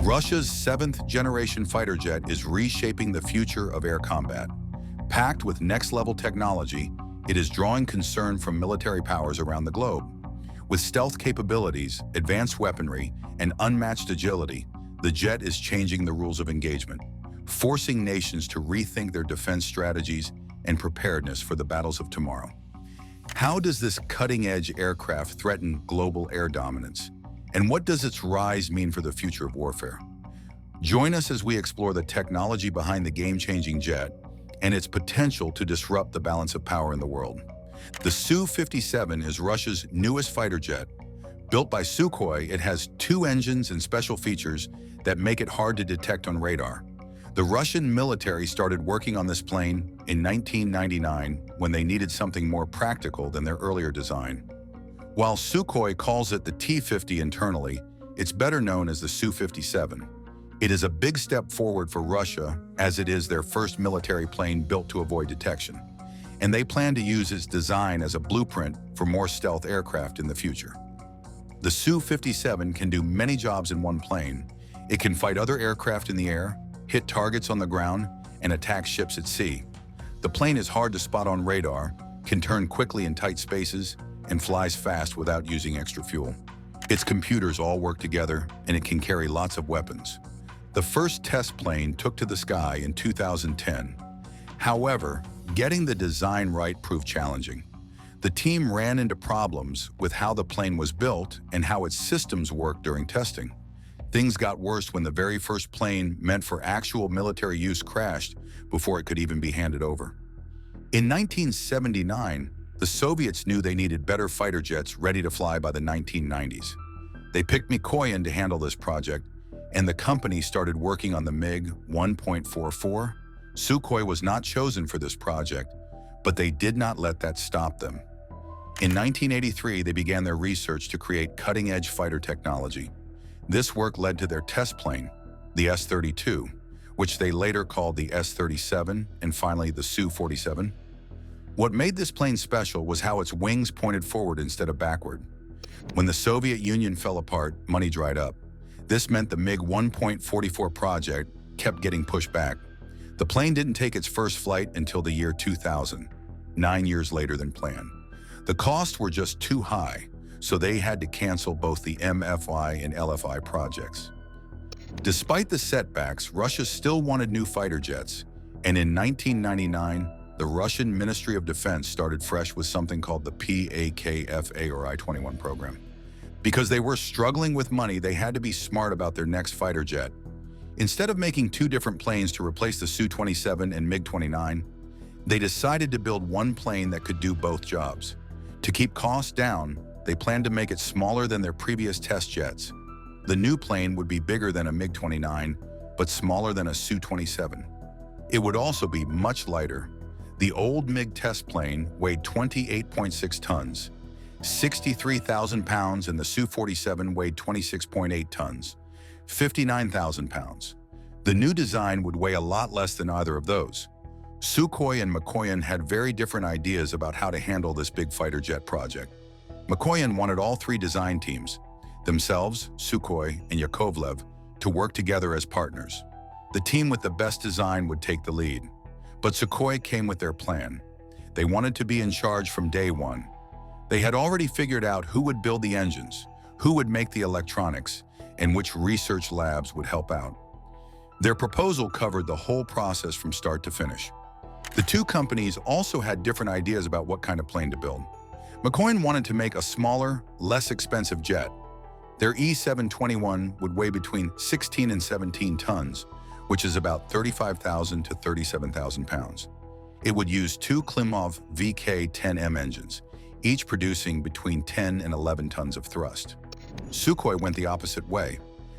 Russia's seventh-generation fighter jet is reshaping the future of air combat. Packed with next-level technology, it is drawing concern from military powers around the globe. With stealth capabilities, advanced weaponry, and unmatched agility, the jet is changing the rules of engagement, forcing nations to rethink their defense strategies and preparedness for the battles of tomorrow. How does this cutting-edge aircraft threaten global air dominance? And what does its rise mean for the future of warfare? Join us as we explore the technology behind the game-changing jet and its potential to disrupt the balance of power in the world. The Su-57 is Russia's newest fighter jet. Built by Sukhoi, it has two engines and special features that make it hard to detect on radar. The Russian military started working on this plane in 1999 when they needed something more practical than their earlier design. While Sukhoi calls it the T-50 internally, it's better known as the Su-57. It is a big step forward for Russia, as it is their first military plane built to avoid detection, and they plan to use its design as a blueprint for more stealth aircraft in the future. The Su-57 can do many jobs in one plane. It can fight other aircraft in the air, hit targets on the ground, and attack ships at sea. The plane is hard to spot on radar, can turn quickly in tight spaces, and flies fast without using extra fuel. Its computers all work together, and it can carry lots of weapons. The first test plane took to the sky in 2010. However, getting the design right proved challenging. The team ran into problems with how the plane was built and how its systems worked during testing. Things got worse when the very first plane meant for actual military use crashed before it could even be handed over. In 1979, the Soviets knew they needed better fighter jets ready to fly by the 1990s. They picked Mikoyan to handle this project, and the company started working on the MiG 1.44. Sukhoi was not chosen for this project, but they did not let that stop them. In 1983, they began their research to create cutting-edge fighter technology. This work led to their test plane, the S-32, which they later called the S-37 and finally the Su-47. What made this plane special was how its wings pointed forward instead of backward. When the Soviet Union fell apart, money dried up. This meant the MiG 1.44 project kept getting pushed back. The plane didn't take its first flight until the year 2000, 9 years later than planned. The costs were just too high, so they had to cancel both the MFI and LFI projects. Despite the setbacks, Russia still wanted new fighter jets, and in 1999, the Russian Ministry of Defense started fresh with something called the PAKFA or I-21 program. Because they were struggling with money, they had to be smart about their next fighter jet. Instead of making two different planes to replace the Su-27 and MiG-29, they decided to build one plane that could do both jobs. To keep costs down, they planned to make it smaller than their previous test jets. The new plane would be bigger than a MiG-29, but smaller than a Su-27. It would also be much lighter. The old MiG test plane weighed 28.6 tons, 63,000 pounds, and the Su-47 weighed 26.8 tons, 59,000 pounds. The new design would weigh a lot less than either of those. Sukhoi and Mikoyan had very different ideas about how to handle this big fighter jet project. Mikoyan wanted all three design teams, themselves, Sukhoi, and Yakovlev, to work together as partners. The team with the best design would take the lead. But Sukhoi came with their plan. They wanted to be in charge from day one. They had already figured out who would build the engines, who would make the electronics, and which research labs would help out. Their proposal covered the whole process from start to finish. The two companies also had different ideas about what kind of plane to build. Mikoyan wanted to make a smaller, less expensive jet. Their E-721 would weigh between 16 and 17 tons, which is about 35,000 to 37,000 pounds. It would use two Klimov VK-10M engines, each producing between 10 and 11 tons of thrust. Sukhoi went the opposite way.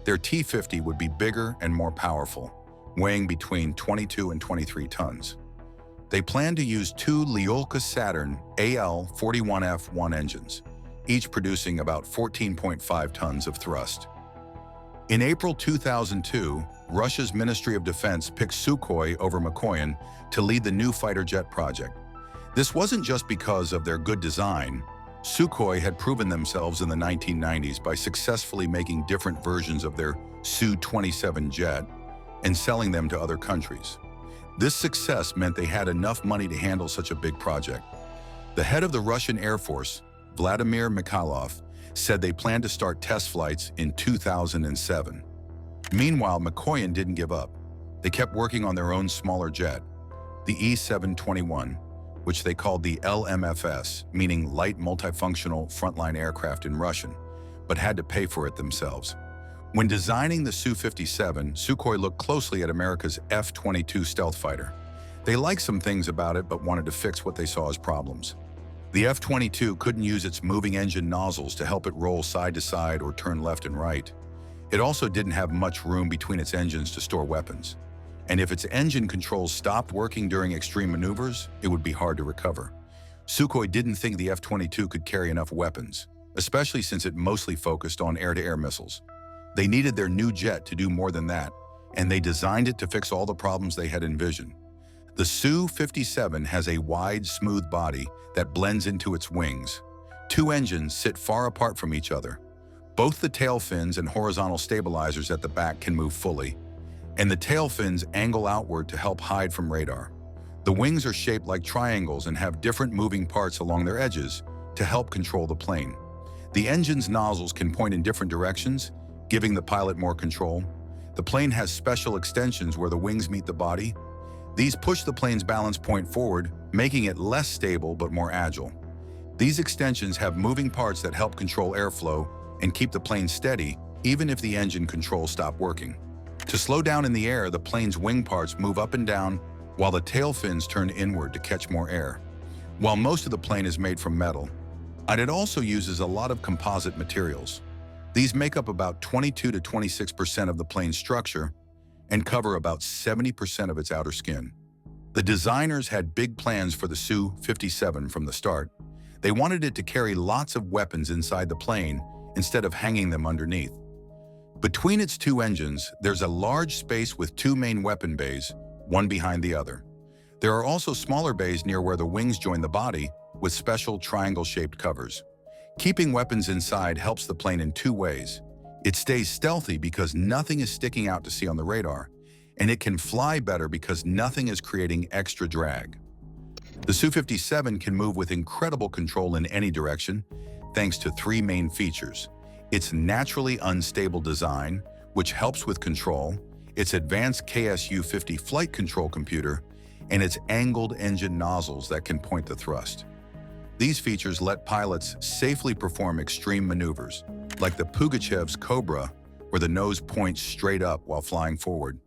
Their T-50 would be bigger and more powerful, weighing between 22 and 23 tons. They planned to use two Lyulka Saturn AL-41F1 engines, each producing about 14.5 tons of thrust. In April 2002, Russia's Ministry of Defense picked Sukhoi over Mikoyan to lead the new fighter jet project. This wasn't just because of their good design, Sukhoi had proven themselves in the 1990s by successfully making different versions of their Su-27 jet and selling them to other countries. This success meant they had enough money to handle such a big project. The head of the Russian Air Force, Vladimir Mikhailov, said they planned to start test flights in 2007. Meanwhile, Mikoyan didn't give up. They kept working on their own smaller jet, the E-721, which they called the LMFS, meaning Light Multifunctional Frontline Aircraft in Russian, but had to pay for it themselves. When designing the Su-57, Sukhoi looked closely at America's F-22 stealth fighter. They liked some things about it, but wanted to fix what they saw as problems. The F-22 couldn't use its moving engine nozzles to help it roll side to side or turn left and right. It also didn't have much room between its engines to store weapons. And if its engine controls stopped working during extreme maneuvers, it would be hard to recover. Sukhoi didn't think the F-22 could carry enough weapons, especially since it mostly focused on air-to-air missiles. They needed their new jet to do more than that, and they designed it to fix all the problems they had envisioned. The Su-57 has a wide, smooth body that blends into its wings. Two engines sit far apart from each other. Both the tail fins and horizontal stabilizers at the back can move fully, and the tail fins angle outward to help hide from radar. The wings are shaped like triangles and have different moving parts along their edges to help control the plane. The engine's nozzles can point in different directions, giving the pilot more control. The plane has special extensions where the wings meet the body. These push the plane's balance point forward, making it less stable but more agile. These extensions have moving parts that help control airflow and keep the plane steady, even if the engine controls stop working. To slow down in the air, the plane's wing parts move up and down, while the tail fins turn inward to catch more air. While most of the plane is made from metal, and it also uses a lot of composite materials. These make up about 22 to 26% of the plane's structure and cover about 70% of its outer skin. The designers had big plans for the Su-57 from the start. They wanted it to carry lots of weapons inside the plane instead of hanging them underneath. Between its two engines, there's a large space with two main weapon bays, one behind the other. There are also smaller bays near where the wings join the body with special triangle-shaped covers. Keeping weapons inside helps the plane in two ways. It stays stealthy because nothing is sticking out to see on the radar, and it can fly better because nothing is creating extra drag. The Su-57 can move with incredible control in any direction, thanks to three main features: its naturally unstable design, which helps with control, its advanced KSU-50 flight control computer, and its angled engine nozzles that can point the thrust. These features let pilots safely perform extreme maneuvers, like the Pugachev's Cobra, where the nose points straight up while flying forward,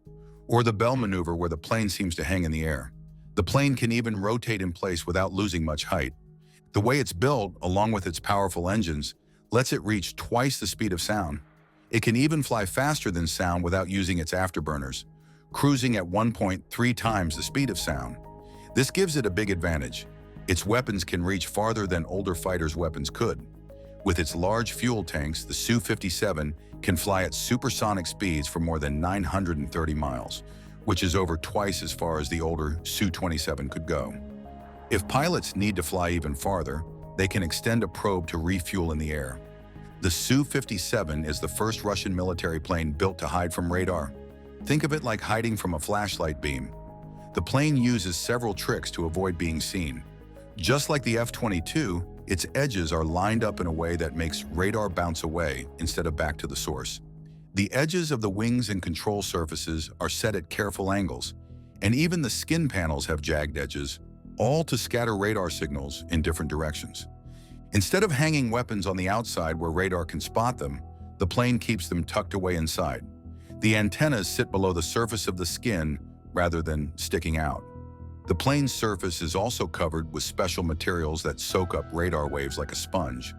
or the Bell maneuver where the plane seems to hang in the air. The plane can even rotate in place without losing much height. The way it's built, along with its powerful engines, lets it reach twice the speed of sound. It can even fly faster than sound without using its afterburners, cruising at 1.3 times the speed of sound. This gives it a big advantage. Its weapons can reach farther than older fighters' weapons could. With its large fuel tanks, the Su-57 can fly at supersonic speeds for more than 930 miles, which is over twice as far as the older Su-27 could go. If pilots need to fly even farther, they can extend a probe to refuel in the air. The Su-57 is the first Russian military plane built to hide from radar. Think of it like hiding from a flashlight beam. The plane uses several tricks to avoid being seen. Just like the F-22, its edges are lined up in a way that makes radar bounce away instead of back to the source. The edges of the wings and control surfaces are set at careful angles, and even the skin panels have jagged edges, all to scatter radar signals in different directions. Instead of hanging weapons on the outside where radar can spot them, the plane keeps them tucked away inside. The antennas sit below the surface of the skin rather than sticking out. The plane's surface is also covered with special materials that soak up radar waves like a sponge,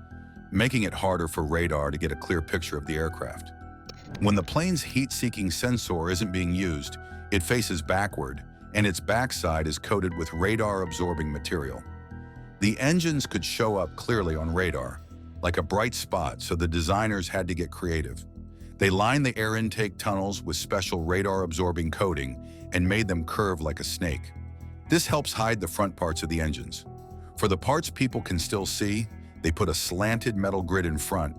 making it harder for radar to get a clear picture of the aircraft. When the plane's heat-seeking sensor isn't being used, it faces backward, and its backside is coated with radar-absorbing material. The engines could show up clearly on radar, like a bright spot, so the designers had to get creative. They lined the air intake tunnels with special radar-absorbing coating and made them curve like a snake. This helps hide the front parts of the engines. For the parts people can still see, They put a slanted metal grid in front,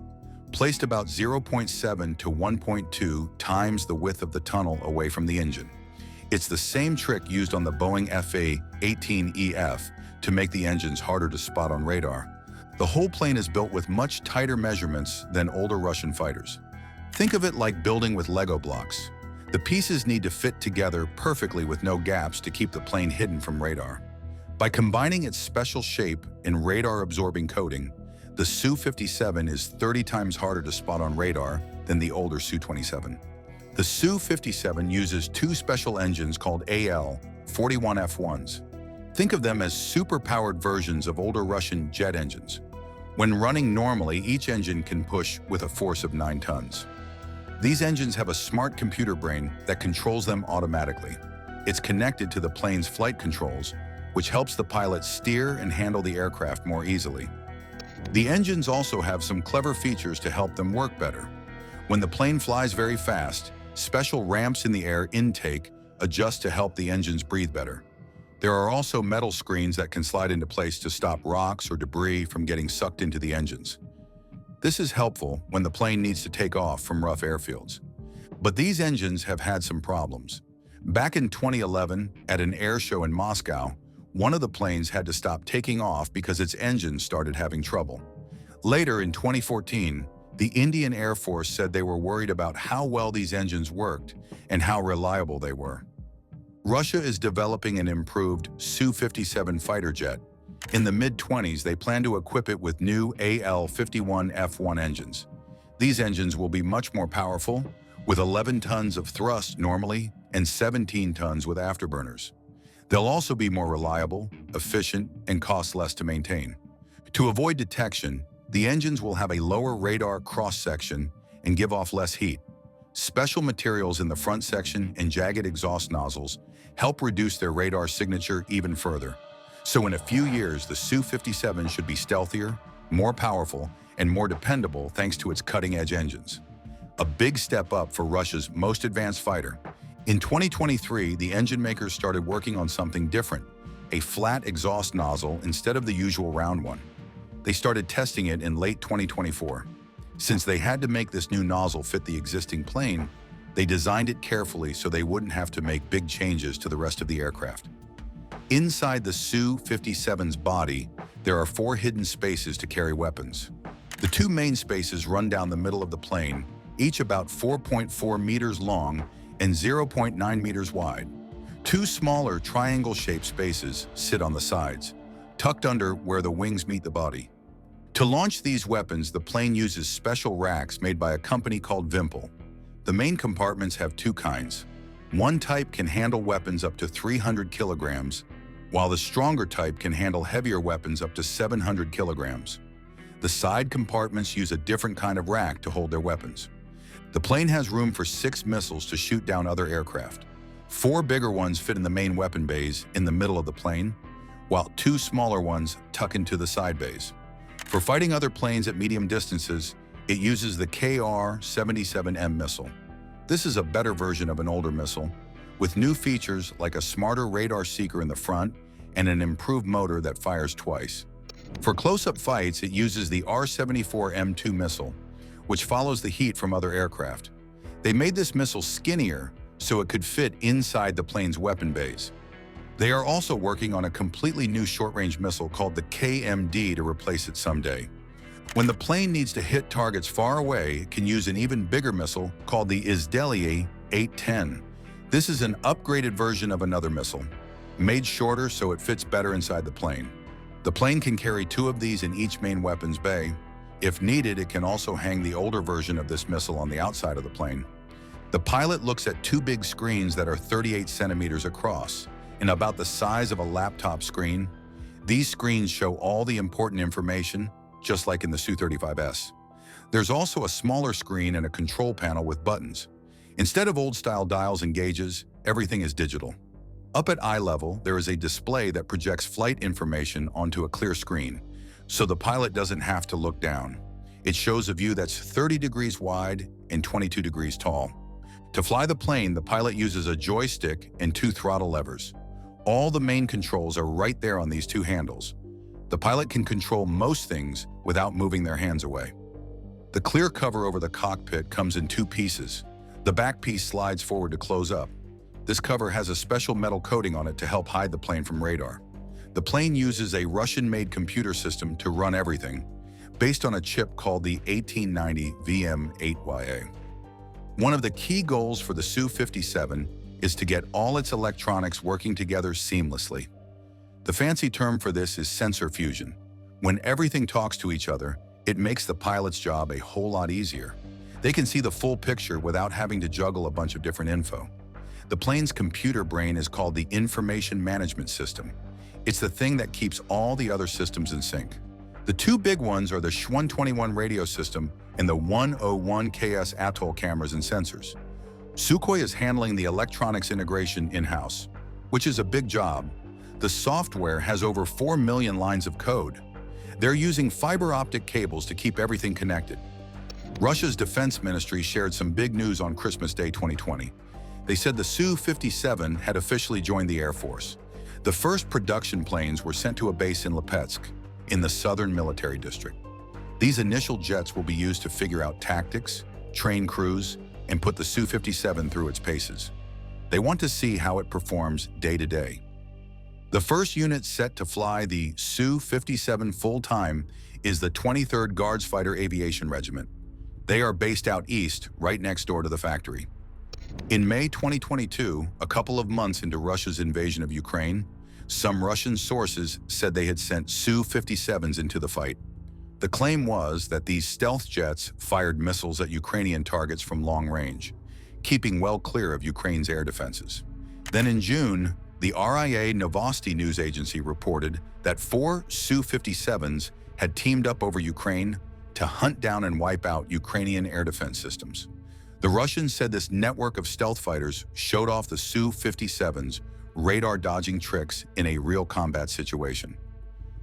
placed about 0.7 to 1.2 times the width of the tunnel away from the engine. It's the same trick used on the Boeing FA-18EF to make the engines harder to spot on radar. The whole plane is built with much tighter measurements than older Russian fighters. Think of it like building with Lego blocks. The pieces need to fit together perfectly with no gaps to keep the plane hidden from radar. By combining its special shape and radar-absorbing coating, the Su-57 is 30 times harder to spot on radar than the older Su-27. The Su-57 uses two special engines called AL-41F1s. Think of them as super-powered versions of older Russian jet engines. When running normally, each engine can push with a force of 9 tons. These engines have a smart computer brain that controls them automatically. It's connected to the plane's flight controls, which helps the pilot steer and handle the aircraft more easily. The engines also have some clever features to help them work better. When the plane flies very fast, special ramps in the air intake adjust to help the engines breathe better. There are also metal screens that can slide into place to stop rocks or debris from getting sucked into the engines. This is helpful when the plane needs to take off from rough airfields. But these engines have had some problems. Back in 2011, at an air show in Moscow, one of the planes had to stop taking off because its engine started having trouble. Later in 2014, the Indian Air Force said they were worried about how well these engines worked and how reliable they were. Russia is developing an improved Su-57 fighter jet. In the mid-20s, they plan to equip it with new AL-51F1 engines. These engines will be much more powerful, with 11 tons of thrust normally and 17 tons with afterburners. They'll also be more reliable, efficient, and cost less to maintain. To avoid detection, the engines will have a lower radar cross-section and give off less heat. Special materials in the front section and jagged exhaust nozzles help reduce their radar signature even further. So in a few years, the Su-57 should be stealthier, more powerful, and more dependable thanks to its cutting-edge engines. A big step up for Russia's most advanced fighter. In 2023, the engine makers started working on something different, a flat exhaust nozzle instead of the usual round one. They started testing it in late 2024. Since they had to make this new nozzle fit the existing plane, they designed it carefully so they wouldn't have to make big changes to the rest of the aircraft. Inside the Su-57's body, there are 4 hidden spaces to carry weapons. The 2 main spaces run down the middle of the plane, each about 4.4 meters long and 0.9 meters wide. 2 smaller triangle-shaped spaces sit on the sides, tucked under where the wings meet the body. To launch these weapons, the plane uses special racks made by a company called Vimpel. The main compartments have 2 kinds. One type can handle weapons up to 300 kilograms, while the stronger type can handle heavier weapons up to 700 kilograms. The side compartments use a different kind of rack to hold their weapons. The plane has room for 6 missiles to shoot down other aircraft. 4 bigger ones fit in the main weapon bays in the middle of the plane, while 2 smaller ones tuck into the side bays. For fighting other planes at medium distances, it uses the KR-77M missile. This is a better version of an older missile, with new features like a smarter radar seeker in the front and an improved motor that fires twice. For close-up fights, it uses the R-74M2 missile, which follows the heat from other aircraft. They made this missile skinnier so it could fit inside the plane's weapon bays. They are also working on a completely new short-range missile called the KMD to replace it someday. When the plane needs to hit targets far away, it can use an even bigger missile called the Izdeliye 810. This is an upgraded version of another missile, made shorter so it fits better inside the plane. The plane can carry 2 of these in each main weapons bay. If needed, it can also hang the older version of this missile on the outside of the plane. The pilot looks at 2 big screens that are 38 centimeters across and about the size of a laptop screen. These screens show all the important information, just like in the Su-35S. There's also a smaller screen and a control panel with buttons. Instead of old-style dials and gauges, everything is digital. Up at eye level, there is a display that projects flight information onto a clear screen, so the pilot doesn't have to look down. It shows a view that's 30 degrees wide and 22 degrees tall. To fly the plane, the pilot uses a joystick and 2 throttle levers. All the main controls are right there on these 2 handles. The pilot can control most things without moving their hands away. The clear cover over the cockpit comes in two pieces. The back piece slides forward to close up. This cover has a special metal coating on it to help hide the plane from radar. The plane uses a Russian-made computer system to run everything, based on a chip called the 1890 VM8YA. One of the key goals for the Su-57 is to get all its electronics working together seamlessly. The fancy term for this is sensor fusion. When everything talks to each other, it makes the pilot's job a whole lot easier. They can see the full picture without having to juggle a bunch of different info. The plane's computer brain is called the Information Management System. It's the thing that keeps all the other systems in sync. The two big ones are the Sh-121 radio system and the 101KS atoll cameras and sensors. Sukhoi is handling the electronics integration in-house, which is a big job. The software has over 4 million lines of code. They're using fiber optic cables to keep everything connected. Russia's defense ministry shared some big news on Christmas Day 2020. They said the Su-57 had officially joined the Air Force. The first production planes were sent to a base in Lipetsk, in the southern military district. These initial jets will be used to figure out tactics, train crews, and put the Su-57 through its paces. They want to see how it performs day to day. The first unit set to fly the Su-57 full-time is the 23rd Guards Fighter Aviation Regiment. They are based out east, right next door to the factory. In May 2022, a couple of months into Russia's invasion of Ukraine, some Russian sources said they had sent Su-57s into the fight. The claim was that these stealth jets fired missiles at Ukrainian targets from long range, keeping well clear of Ukraine's air defenses. Then in June, the RIA Novosti news agency reported that 4 Su-57s had teamed up over Ukraine to hunt down and wipe out Ukrainian air defense systems. The Russians said this network of stealth fighters showed off the Su-57's radar-dodging tricks in a real combat situation.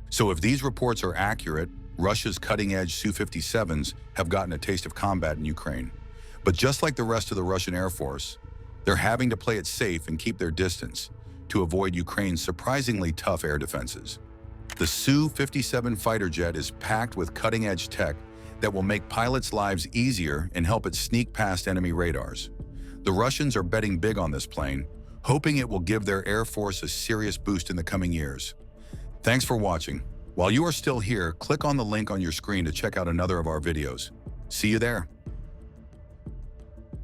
So if these reports are accurate, Russia's cutting-edge Su-57s have gotten a taste of combat in Ukraine. But just like the rest of the Russian Air Force, they're having to play it safe and keep their distance to avoid Ukraine's surprisingly tough air defenses. The Su-57 fighter jet is packed with cutting-edge tech that will make pilots' lives easier and help it sneak past enemy radars. The Russians are betting big on this plane, hoping it will give their Air Force a serious boost in the coming years. Thanks for watching. While you are still here, click on the link on your screen to check out another of our videos. See you there.